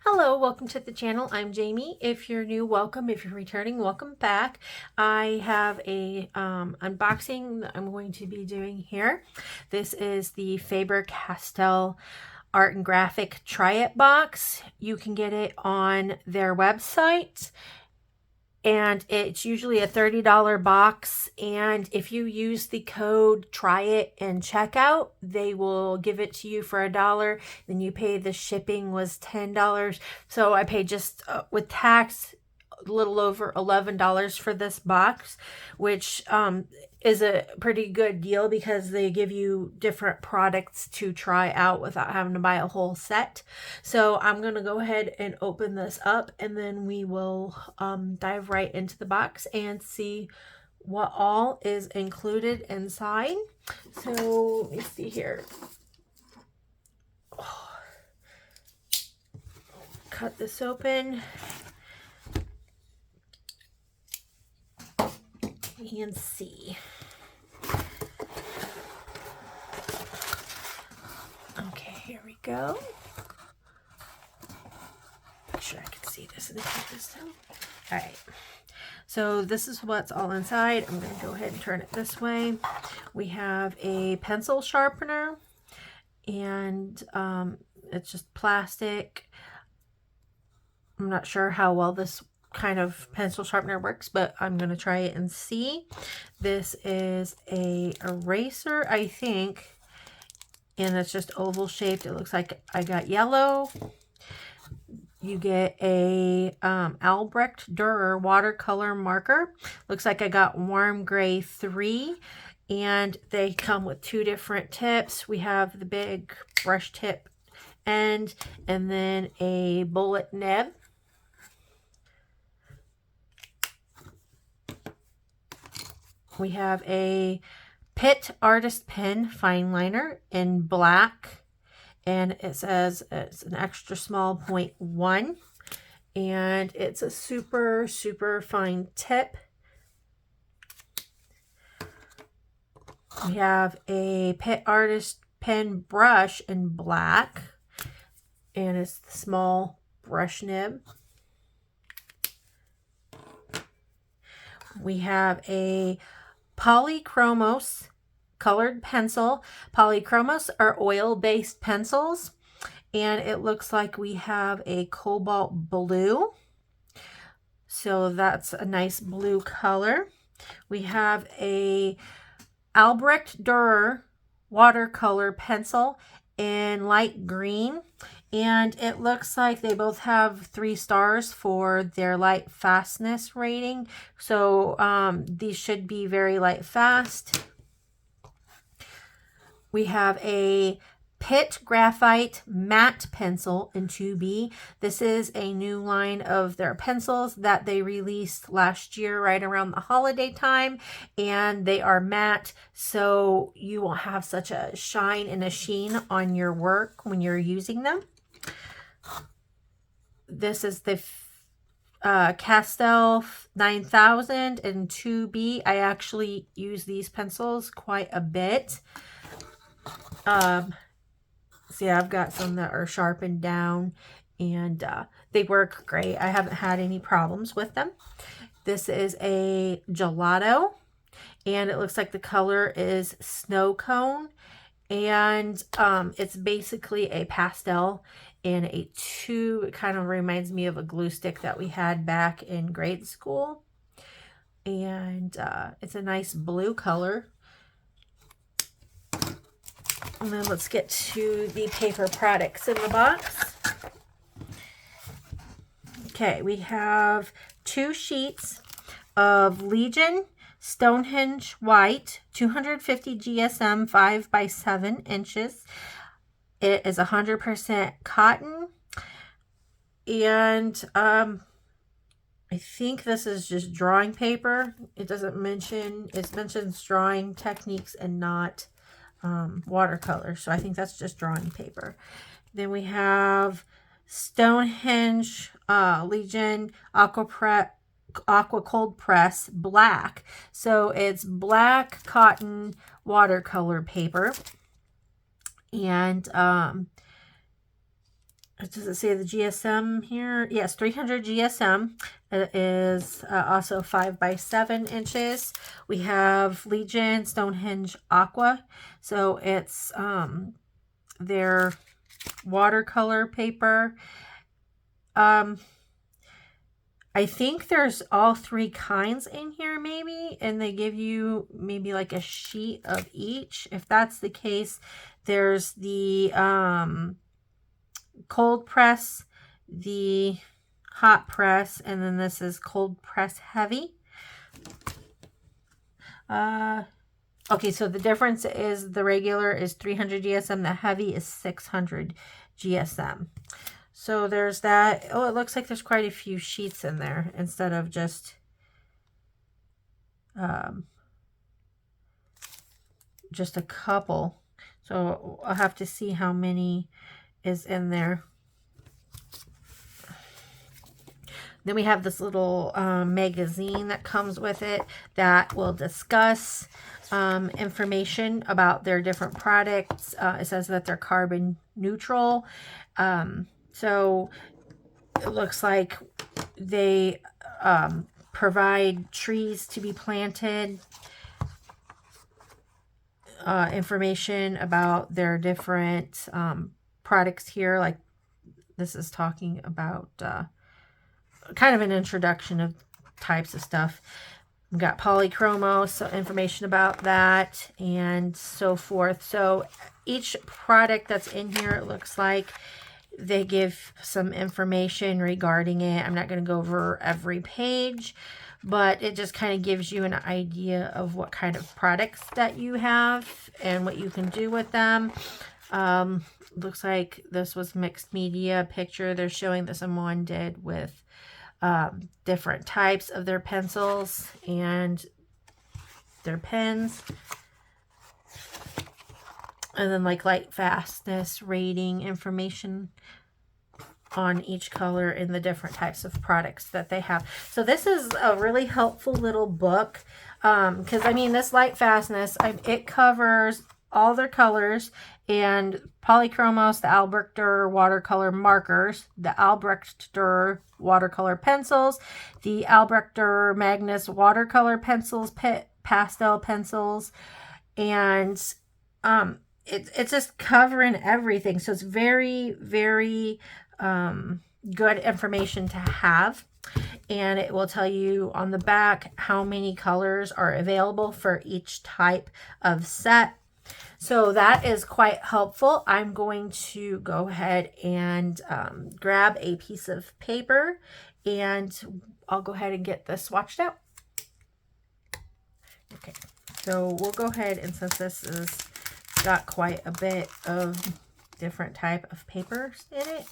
Hello, welcome to the channel. I'm Jamie. If you're new, welcome. If you're returning, welcome back. I have a unboxing that I'm going to be doing here. This is the Faber-Castell Art and Graphic Try It Box. You can get it on their website. And it's usually a $30 box, and if you use the code TRYIT in checkout, they will give it to you for $1. Then you pay the shipping was $10. So I paid just with tax a little over $11 for this box, which is a pretty good deal because they give you different products to try out without having to buy a whole set. So I'm going to go ahead and open this up, and then we will dive right into the box and see what all is included inside. So let me see here. Cut this open. And see. Okay, here we go. Make sure I can see this and take this down. All right. So this is what's all inside. I'm going to go ahead and turn it this way. We have a pencil sharpener, and it's just plastic. I'm not sure how well this kind of pencil sharpener works, but I'm going to try it and see. This is a eraser, I think, and it's just oval shaped. It looks like I got yellow. You get a Albrecht Dürer watercolor marker. Looks like I got warm gray 3, and they come with 2 different tips. We have the big brush tip end and then a bullet nib. We have a Pitt Artist Pen fine liner in black, and it says it's an extra small 0.1, and it's a super fine tip. We have a Pitt Artist Pen brush in black, and it's the small brush nib. We have a Polychromos colored pencil. Polychromos are oil-based pencils, and it looks like we have a cobalt blue. So that's a nice blue color. We have a Albrecht Dürer watercolor pencil in light green, and it looks like they both have 3 stars for their light fastness rating. So these should be very light fast. We have a Pitt Graphite matte pencil in 2B. This is a new line of their pencils that they released last year right around the holiday time, and they are matte, so you won't have such a shine and a sheen on your work when you're using them. This is the Castell 9000 in 2B. I actually use these pencils quite a bit. See, I've got some that are sharpened down, and they work great. I haven't had any problems with them. This is a gelato, and it looks like the color is snow cone, and it's basically a pastel in a tube. It kind of reminds me of a glue stick that we had back in grade school, and it's a nice blue color. And then let's get to the paper products in the box. Okay, we have 2 sheets of Legion Stonehenge White, 250 GSM, 5 by 7 inches. It is 100% cotton, and I think this is just drawing paper. It doesn't mention, it mentions drawing techniques and not watercolor, so I think that's just drawing paper. Then we have Stonehenge Legion Aqua Cold Press Black. So it's black cotton watercolor paper, and Does it say the GSM here? Yes, 300 GSM. It is also 5 by 7 inches. We have Legion Stonehenge Aqua. So it's their watercolor paper. I think there's all 3 kinds in here maybe, and they give you maybe like a sheet of each. If that's the case, there's the cold press, the hot press, and then this is cold press heavy. Okay, so the difference is the regular is 300 GSM, the heavy is 600 GSM. So there's that. Oh, it looks like there's quite a few sheets in there instead of just a couple. So I'll have to see how many is in there. Then we have this little magazine that comes with it that will discuss information about their different products. It says that they're carbon neutral. So it looks like they provide trees to be planted, information about their different products here. Like this is talking about kind of an introduction of types of stuff. We've got polychromos, so information about that and so forth. So each product that's in here, it looks like they give some information regarding it. I'm not going to go over every page, but it just kind of gives you an idea of what kind of products that you have and what you can do with them. Looks like this was mixed media picture. They're showing that someone did with different types of their pencils and their pens, and then like light fastness rating information on each color in the different types of products that they have. So this is a really helpful little book because I mean this light fastness, it covers all their colors and polychromos, the Albrecht watercolor markers, the Albrecht watercolor pencils, the Albrecht Magnus watercolor pencils, pastel pencils, and it's just covering everything. So it's very, very good information to have. And it will tell you on the back how many colors are available for each type of set. So that is quite helpful. I'm going to go ahead and grab a piece of paper and I'll go ahead and get this swatched out. Okay, so we'll go ahead, and since this is got quite a bit of different type of papers in it,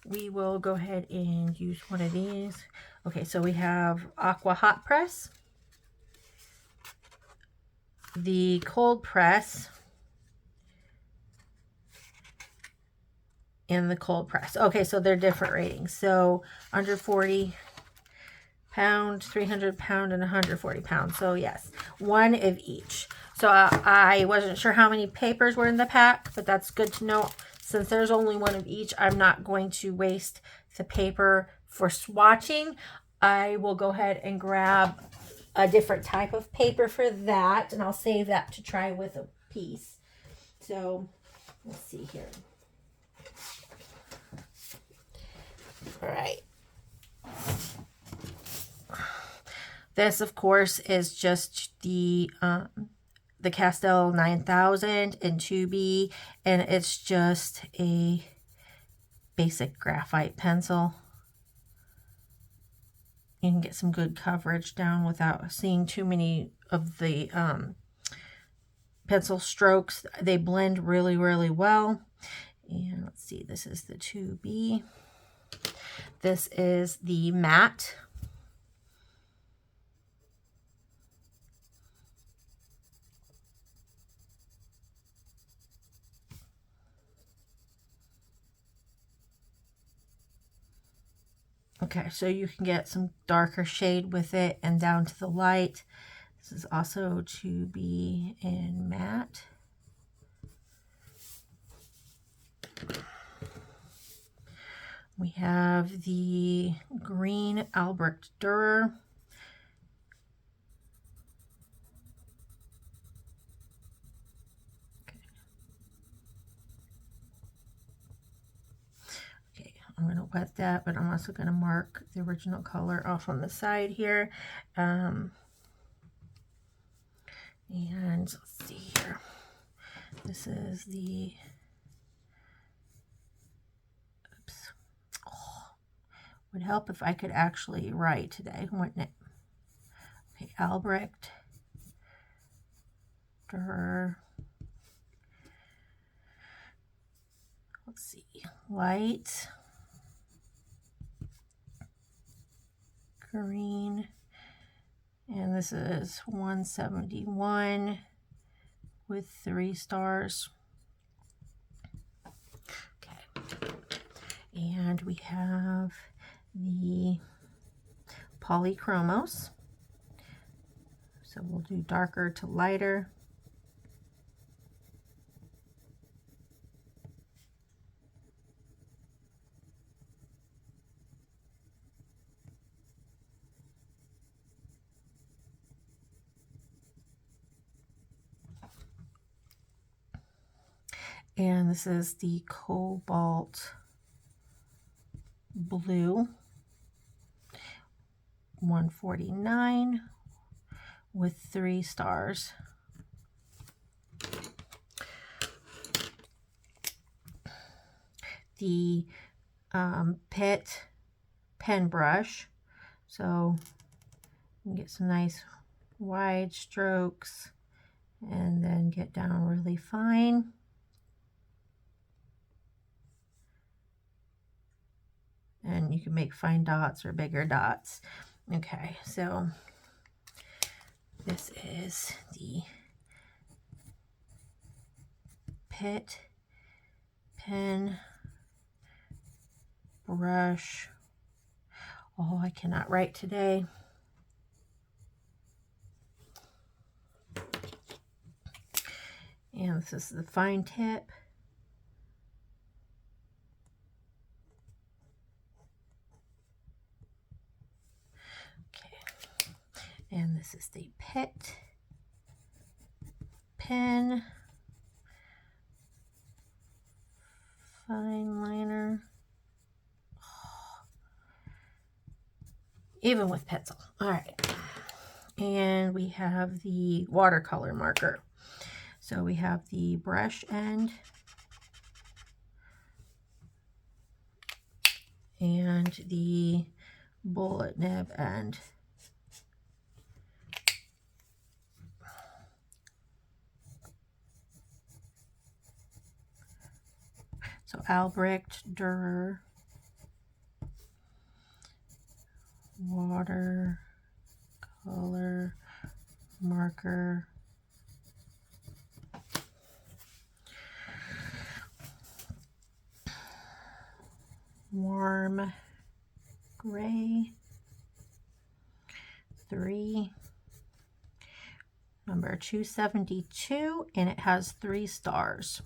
we will go ahead and use one of these. Okay, so we have Aqua Hot Press, the Cold Press, and the Cold Press. Okay, so they're different ratings. So under 40 pound, 300 pound, and 140 pounds. So yes, one of each. So I wasn't sure how many papers were in the pack, but that's good to know. Since there's only one of each, I'm not going to waste the paper for swatching. I will go ahead and grab a different type of paper for that, and I'll save that to try with a piece. So let's see here. All right. This, of course, is just the Castell 9000 in 2B, and it's just a basic graphite pencil. You can get some good coverage down without seeing too many of the pencil strokes. They blend really, really well. And let's see, this is the 2B. This is the matte. Okay, so you can get some darker shade with it and down to the light. This is also to be in matte. We have the green Albrecht Dürer. Okay, I'm going to wet that, but I'm also going to mark the original color off on the side here. And let's see here. This is the, oops. Oh, would help if I could actually write today, wouldn't it? Okay, Albrecht Dürer. Let's see, light green, and this is 171 with 3 stars. Okay, and we have the polychromos, so we'll do darker to lighter. And this is the cobalt blue, 149 with 3 stars. The Pitt pen brush, so you can get some nice wide strokes and then get down really fine. And you can make fine dots or bigger dots. Okay, so this is the Pitt pen brush. Oh, I cannot write today. And this is the fine tip. And this is the Pitt pen fine liner. Oh, even with pencil. All right. And we have the watercolor marker. So we have the brush end and the bullet nib end. So Albrecht Dürer watercolor marker. Warm gray 3, number 272, and it has 3 stars.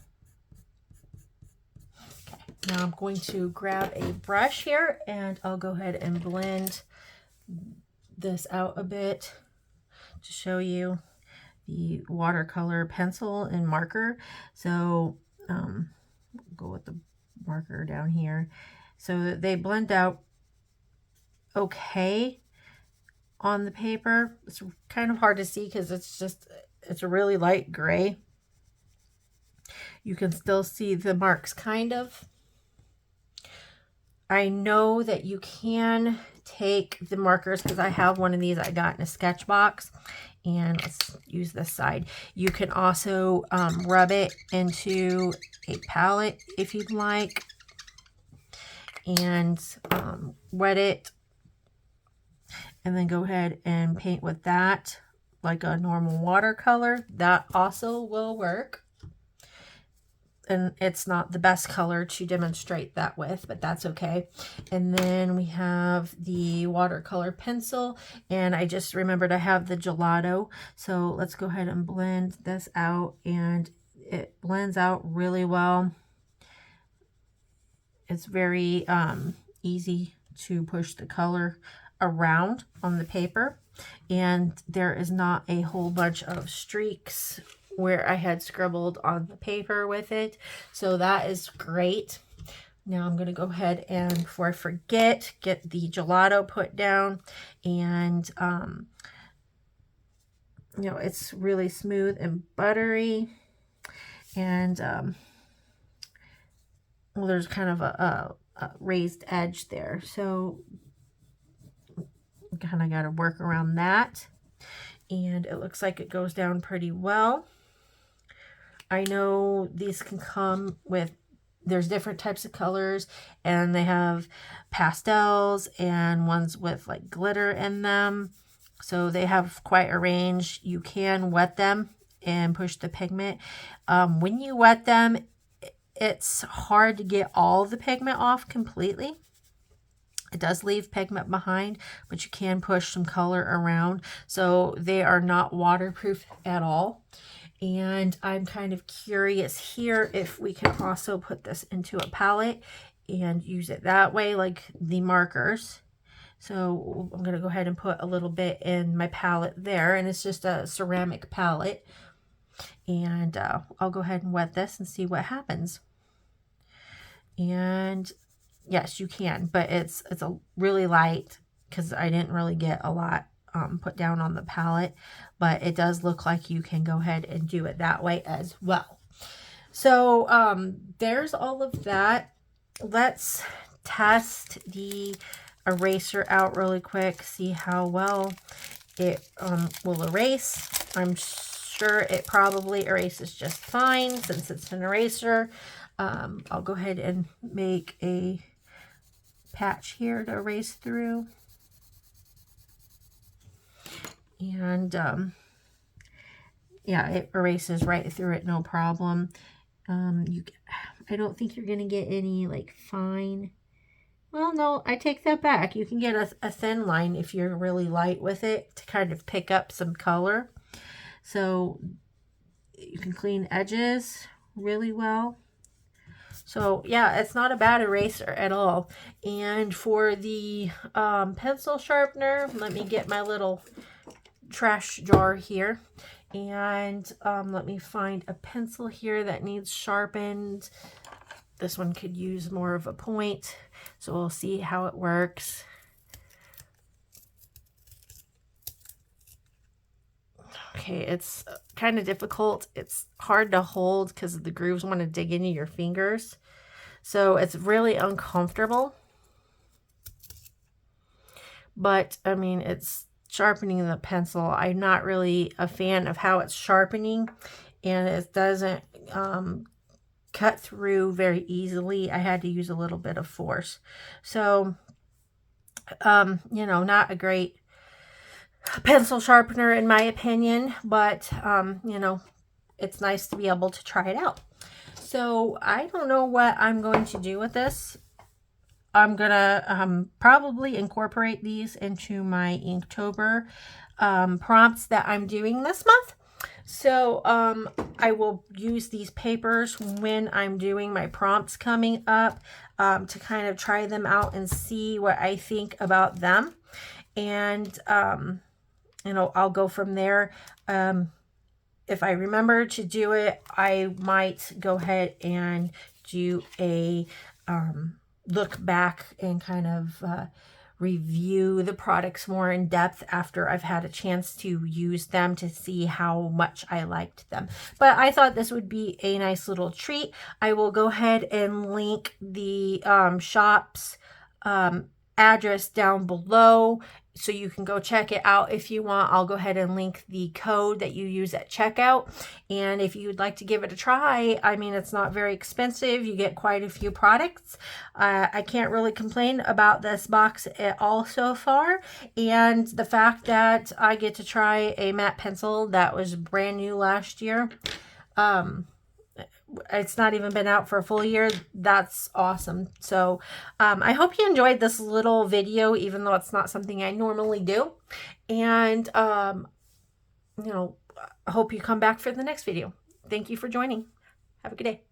Okay, now I'm going to grab a brush here and I'll go ahead and blend this out a bit to show you the watercolor pencil and marker. So go with the marker down here. So they blend out okay on the paper. It's kind of hard to see because it's a really light gray. You can still see the marks kind of. I know that you can take the markers, because I have one of these I got in a sketch box, and let's use this side. You can also rub it into a palette if you'd like, and wet it, and then go ahead and paint with that like a normal watercolor. That also will work. And it's not the best color to demonstrate that with, but that's okay. And then we have the watercolor pencil, and I just remembered I have the gelato. So let's go ahead and blend this out, and it blends out really well. It's very easy to push the color around on the paper, and there is not a whole bunch of streaks where I had scribbled on the paper with it. So that is great. Now I'm going to go ahead and, before I forget, get the gelato put down. And, you know, it's really smooth and buttery. And, well, there's kind of a raised edge there. So kind of got to work around that. And it looks like it goes down pretty well. I know these can come with, there's different types of colors, and they have pastels and ones with like glitter in them. So they have quite a range. You can wet them and push the pigment. When you wet them, it's hard to get all the pigment off completely. It does leave pigment behind, but you can push some color around. So they are not waterproof at all. And I'm kind of curious here if we can also put this into a palette and use it that way, like the markers. So I'm going to go ahead and put a little bit in my palette there, and it's just a ceramic palette. And I'll go ahead and wet this and see what happens. And yes, you can, but it's a really light, because I didn't really get a lot put down on the palette, but it does look like you can go ahead and do it that way as well. So there's all of that. Let's test the eraser out really quick, see how well it will erase. I'm sure it probably erases just fine since it's an eraser. I'll go ahead and make a patch here to erase through. And yeah, it erases right through it, no problem. I don't think you're going to get any like fine. Well, no, I take that back. You can get a thin line if you're really light with it to kind of pick up some color. So you can clean edges really well. So yeah, it's not a bad eraser at all. And for the pencil sharpener, let me get my little trash jar here. And let me find a pencil here that needs sharpened. This one could use more of a point. So we'll see how it works. Okay, it's kind of difficult. It's hard to hold because the grooves want to dig into your fingers. So it's really uncomfortable. But, I mean, it's sharpening the pencil. I'm not really a fan of how it's sharpening. And it doesn't cut through very easily. I had to use a little bit of force. So, you know, not a great pencil sharpener in my opinion, but you know, it's nice to be able to try it out. So I don't know what I'm going to do with this. I'm gonna probably incorporate these into my Inktober prompts that I'm doing this month. So I will use these papers when I'm doing my prompts coming up to kind of try them out and see what I think about them. And you know, I'll go from there. If I remember to do it, I might go ahead and do a look back and kind of review the products more in depth after I've had a chance to use them to see how much I liked them. But I thought this would be a nice little treat. I will go ahead and link the shop's address down below, so you can go check it out if you want. I'll go ahead and link the code that you use at checkout. And if you'd like to give it a try, I mean, it's not very expensive. You get quite a few products. I can't really complain about this box at all so far. And the fact that I get to try a matte pencil that was brand new last year, it's not even been out for a full year. That's awesome. So I hope you enjoyed this little video, even though it's not something I normally do. And you know, I hope you come back for the next video. Thank you for joining. Have a good day.